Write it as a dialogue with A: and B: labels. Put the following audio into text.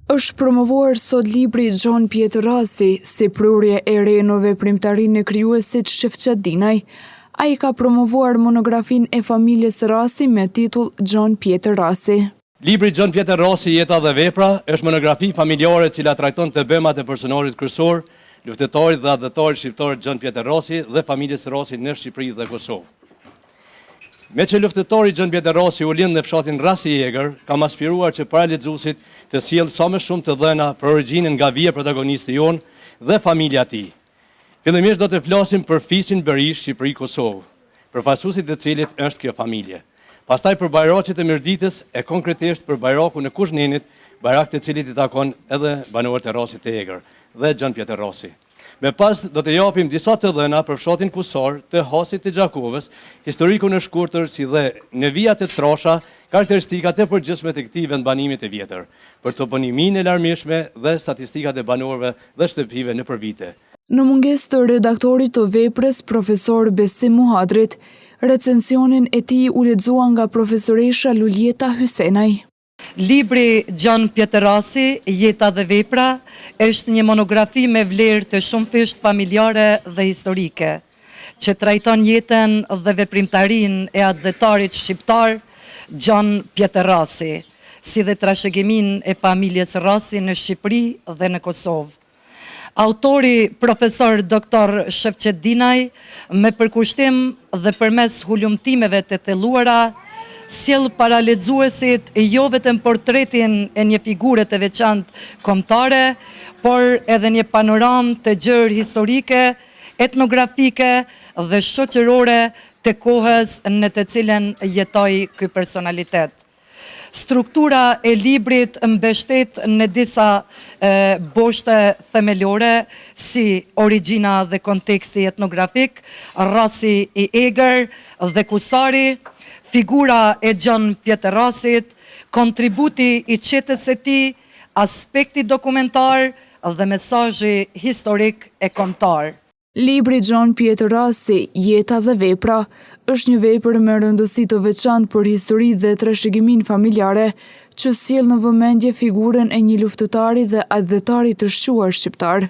A: Është promovuar sot libri Gjon Pjetër Rasi, si prurje e re në veprimtarinë e krijuesit Shefqet Dinaj. Ai ka promovuar monografinë e familjes Rasi me titull Gjon Pjetër Rasi.
B: Libri Gjon Pjetër Rasi, jeta dhe vepra, është monografi familjare cila trajton të bëmat e personazhit kryesor, luftëtarit dhe adhëtarit shqiptar Gjon Pjetër Rasi dhe familjes Rasi në Shqipëri dhe Kosovë. Me që luftëtari Gjon Pjetër Rasi u lind në fshatin Rasi Jegër, kam aspiruar që para lexuesit të sjellë sa më shumë të dhëna për origjinën nga vija protagonisti jon dhe familja e tij. Fillimisht do të flasim për fisin Berish, Shqipëri-Kosovë, përfaqësuesit të cilit është kjo familje. Pastaj për bajraqet e Mirditës e konkretisht për bajrakun e Kuzhninit, bajrak të cilit i takon edhe banorët e Rasit të Jegër dhe Gjon Pjetër Rasi. Me pas do të japim disa të dhëna për fshatin Kusar të Hasit të Gjakovës, historikun e shkurtër si dhe në vijat e trasha, karakteristikat e përgjithshme të këtij vendbanimi të vjetër, për toponimin e larmishme dhe statistikat e banorëve dhe shtëpive nëpër vite.
A: Në mungesë të redaktorit të veprës, profesor Besim Muhadrit, recensionin e tij u lexua nga profesoresha Luljeta Hysenaj.
C: Libri Gjon Pjetër Rasi, jeta dhe vepra, është një monografi me vlerë të shumëfisht familjare dhe historike, që trajton jetën dhe veprimtarinë e adhëtarit shqiptar Gjon Pjetër Rasi, si dhe trashëgimin e familjes Rasi në Shqipëri dhe në Kosovë. Autori profesor Dr. Shefqet Dinaj, me përkushtim dhe përmes hulumtimeve të thelluara, sjell para lexuesit jo vetëm portretin e një figure të veçantë kombëtare, por edhe një panoramë të gjerë historike, etnografike dhe shoqërore të kohës në të cilën jetoi ky personalitet. Struktura e librit mbështet në disa boshte themelore, si origjina dhe konteksti etnografik, Rasi i Egër dhe Kusari, figura e Gjon Pjetër Rasit, kontributi i qetës së tij, aspekti dokumentar dhe mesazhi historik e kombëtar.
A: Libri Gjon Pjetër Rasi, jeta dhe vepra, është një vepër me rëndësi të veçantë për histori dhe trashëgimin familjare, që sjell në vëmendje figurën e një luftëtari dhe adhëtari të shquar shqiptar.